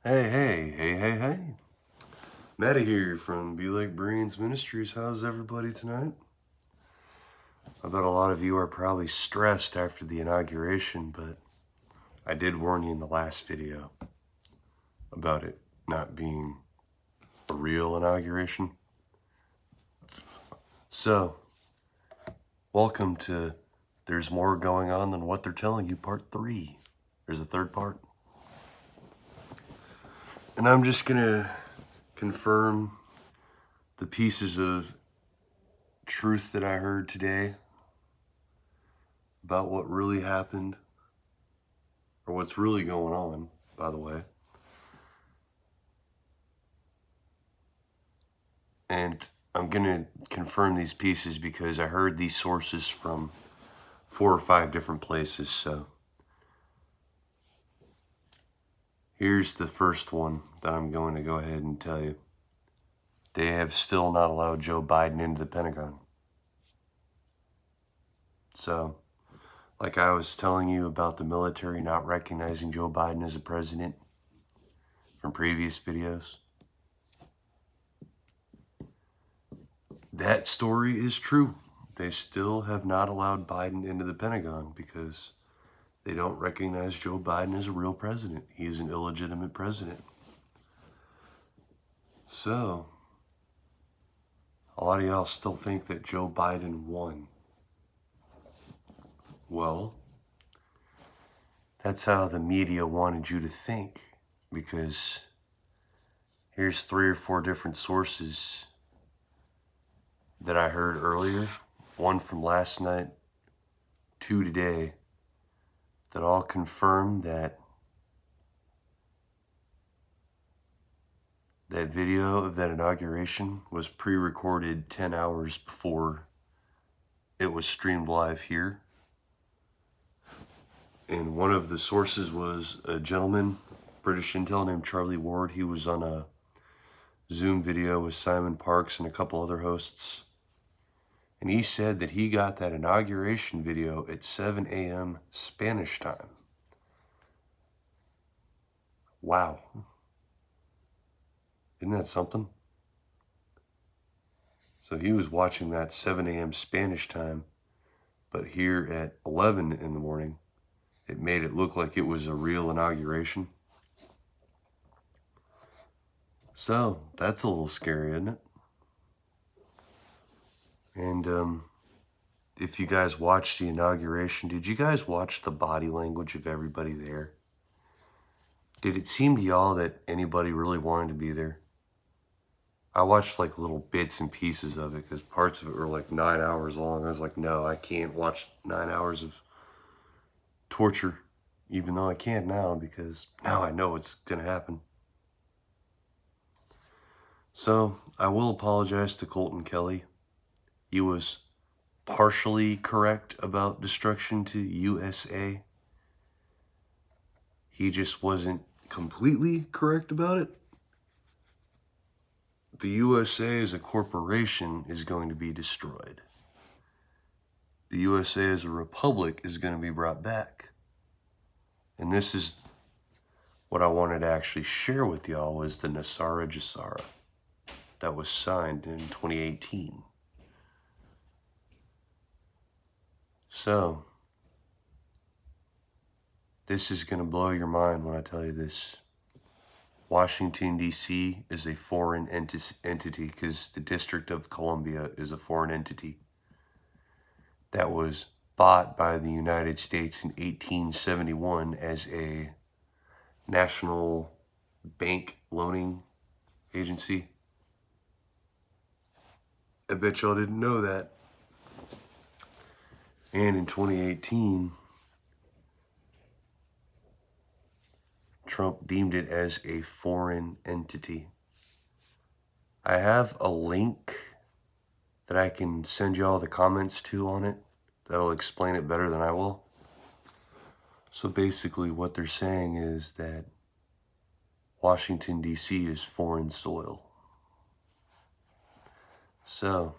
Hey. Matty here from Be Like Brains Ministries. How's everybody tonight? I bet a lot of you are probably stressed after the inauguration, but I did warn you in the last video about it not being a real inauguration. So, welcome to There's More Going On Than What They're Telling You, Part 3. There's a third part. And I'm just gonna confirm the pieces of truth that I heard today about what really happened, or what's really going on, by the way. And I'm going to confirm these pieces because I heard these sources from 4 or 5 different places. So here's the first one that I'm going to go ahead and tell you. They have still not allowed Joe Biden into the Pentagon. So, like I was telling you about the military not recognizing Joe Biden as a president from previous videos, that story is true. They still have not allowed Biden into the Pentagon because they don't recognize Joe Biden as a real president. He is an illegitimate president. So, a lot of y'all still think that Joe Biden won. Well, that's how the media wanted you to think, because here's 3 or 4 different sources that I heard earlier, 1 from last night, 2 today, that all confirm that that video of that inauguration was pre-recorded 10 hours before it was streamed live here. And one of the sources was a gentleman, British intel, named Charlie Ward. He was on a Zoom video with Simon Parks and a couple other hosts. And he said that he got that inauguration video at 7 a.m. Spanish time. Wow. Isn't that something? So he was watching that 7 a.m. Spanish time, but here at 11 in the morning, it made it look like it was a real inauguration. So that's a little scary, isn't it? And if you guys watched the inauguration, did you guys watch the body language of everybody there? Did it seem to y'all that anybody really wanted to be there? I watched like little bits and pieces of it because parts of it were like 9 hours long. I was like, no, I can't watch 9 hours of torture, even though I can't now because now I know it's going to happen. So I will apologize to Colton Kelly. He was partially correct about destruction to USA. He just wasn't completely correct about it. The USA as a corporation is going to be destroyed. The USA as a republic is going to be brought back. And this is what I wanted to actually share with y'all, was the Nesara and Gesara that was signed in 2018. So, this is going to blow your mind when I tell you this. Washington, D.C. is a foreign entity because the District of Columbia is a foreign entity that was bought by the United States in 1871 as a national bank loaning agency. I bet y'all didn't know that. And in 2018, Trump deemed it as a foreign entity. I have a link that I can send you all the comments to on it that'll explain it better than I will. So basically what they're saying is that Washington, D.C. is foreign soil. So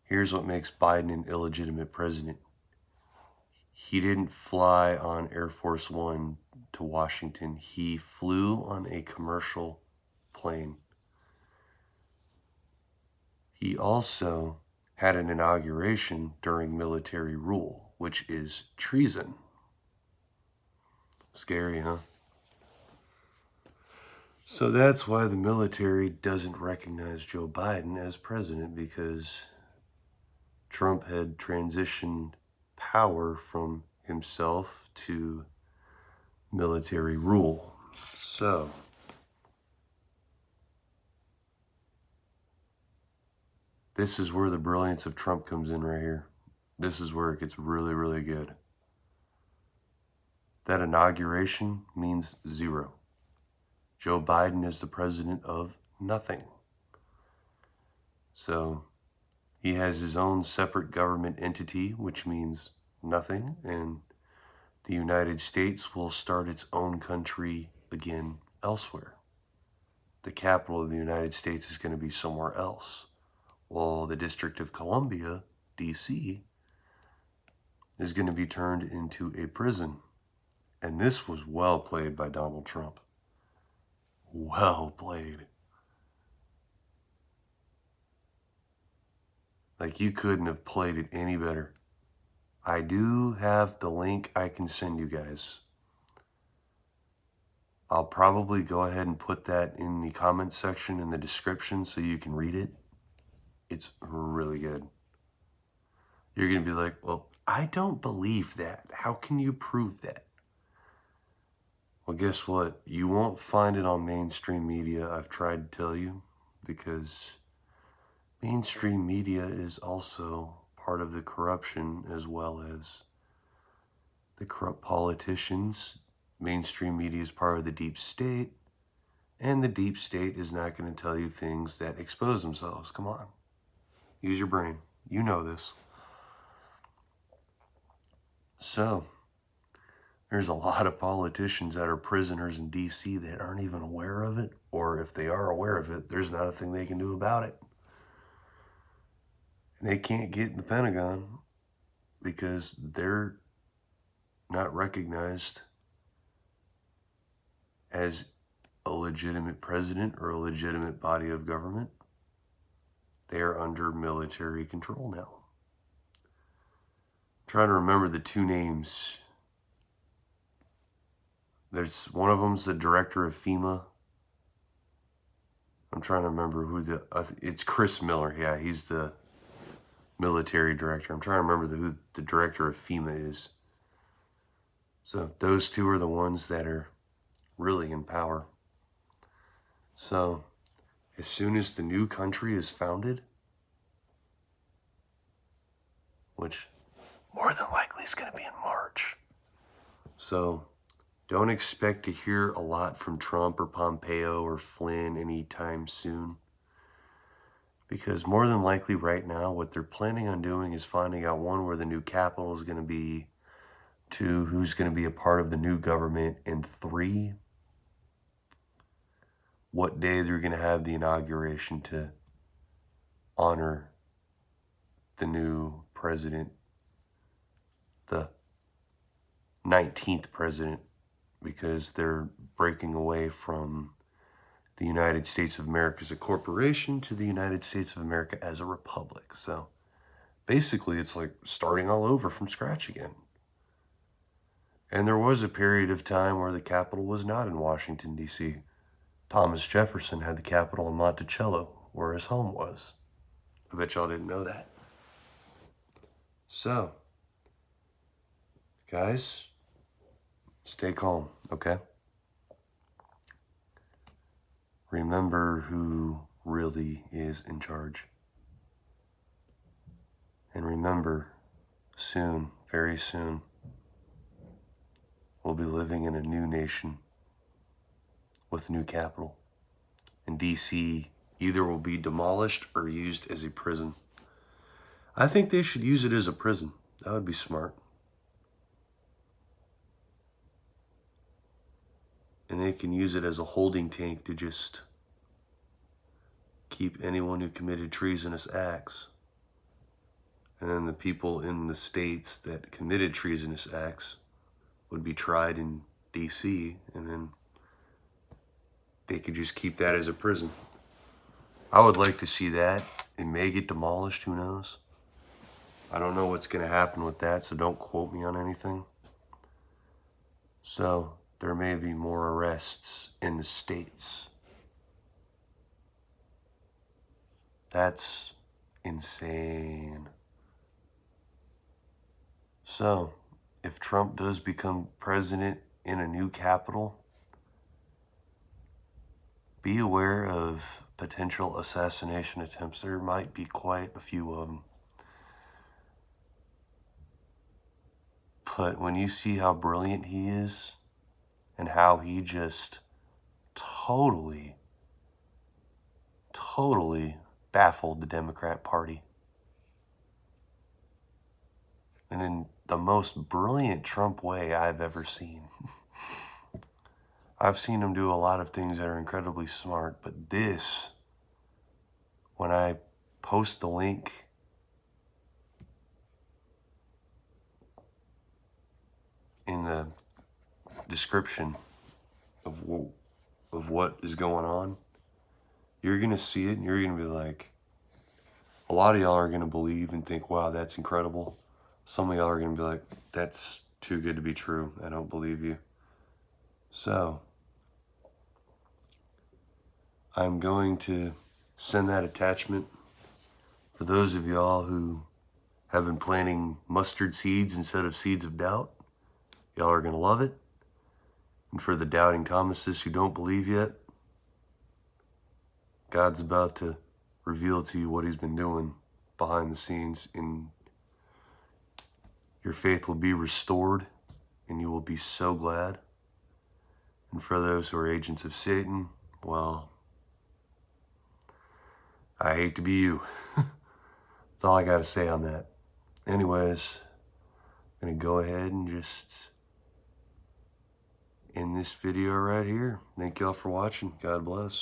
here's what makes Biden an illegitimate president. He didn't fly on Air Force One to Washington. He flew on a commercial plane. He also had an inauguration during military rule, which is treason. Scary, huh? So that's why the military doesn't recognize Joe Biden as president, because Trump had transitioned power from himself to military rule. So this is where the brilliance of Trump comes in right here. This is where it gets really, really good. That inauguration means zero. Joe Biden is the president of nothing. So he has his own separate government entity, which means nothing, and the United States will start its own country again elsewhere. The capital of the United States is going to be somewhere else. Well, the District of Columbia, D.C., is going to be turned into a prison. And this was well played by Donald Trump. Well played. Like, you couldn't have played it any better. I do have the link I can send you guys. I'll probably go ahead and put that in the comments section in the description so you can read it. It's really good. You're going to be like, well, I don't believe that. How can you prove that? Well, guess what? You won't find it on mainstream media, I've tried to tell you, because mainstream media is also part of the corruption, as well as the corrupt politicians. Mainstream media is part of the deep state, and the deep state is not going to tell you things that expose themselves. Come on. Use your brain. You know this. So, there's a lot of politicians that are prisoners in D.C. that aren't even aware of it, or if they are aware of it, there's not a thing they can do about it. And they can't get in the Pentagon because they're not recognized as a legitimate president or a legitimate body of government. They are under military control now. I'm trying to remember the two names. There's one of them's the director of FEMA. I'm trying to remember who it's Chris Miller. Yeah, he's the military director. I'm trying to remember who the director of FEMA is. So those two are the ones that are really in power. So as soon as the new country is founded, which more than likely is going to be in March. So don't expect to hear a lot from Trump or Pompeo or Flynn anytime soon. Because more than likely right now, what they're planning on doing is finding out, one, where the new capital is going to be, two, who's going to be a part of the new government, and three, what day they're going to have the inauguration to honor the new president, the 19th president, because they're breaking away from the United States of America as a corporation to the United States of America as a republic. So basically it's like starting all over from scratch again. And there was a period of time where the capital was not in Washington, D.C. Thomas Jefferson had the capital in Monticello, where his home was. I bet y'all didn't know that. So, guys, stay calm, okay? Remember who really is in charge. And remember, soon, very soon, we'll be living in a new nation with a new capital. And D.C. either will be demolished or used as a prison. I think they should use it as a prison. That would be smart. And they can use it as a holding tank to just keep anyone who committed treasonous acts. And then the people in the states that committed treasonous acts would be tried in DC, and then they could just keep that as a prison. I would like to see that. It may get demolished, who knows? I don't know what's going to happen with that, so don't quote me on anything. So there may be more arrests in the states. That's insane. So, if Trump does become president in a new capital, be aware of potential assassination attempts. There might be quite a few of them. But when you see how brilliant he is and how he just totally baffled the Democrat Party, and in the most brilliant Trump way I've ever seen. I've seen him do a lot of things that are incredibly smart, but this, when I post the link in the description of what is going on, you're going to see it and you're going to be like, a lot of y'all are going to believe and think, wow, that's incredible. Some of y'all are going to be like, that's too good to be true. I don't believe you. So, I'm going to send that attachment for those of y'all who have been planting mustard seeds instead of seeds of doubt. Y'all are going to love it. And for the doubting Thomases who don't believe yet, God's about to reveal to you what he's been doing behind the scenes, and your faith will be restored and you will be so glad. And for those who are agents of Satan, well, I hate to be you. That's all I got to say on that. Anyways, I'm going to go ahead and just end this video right here. Thank y'all for watching. God bless.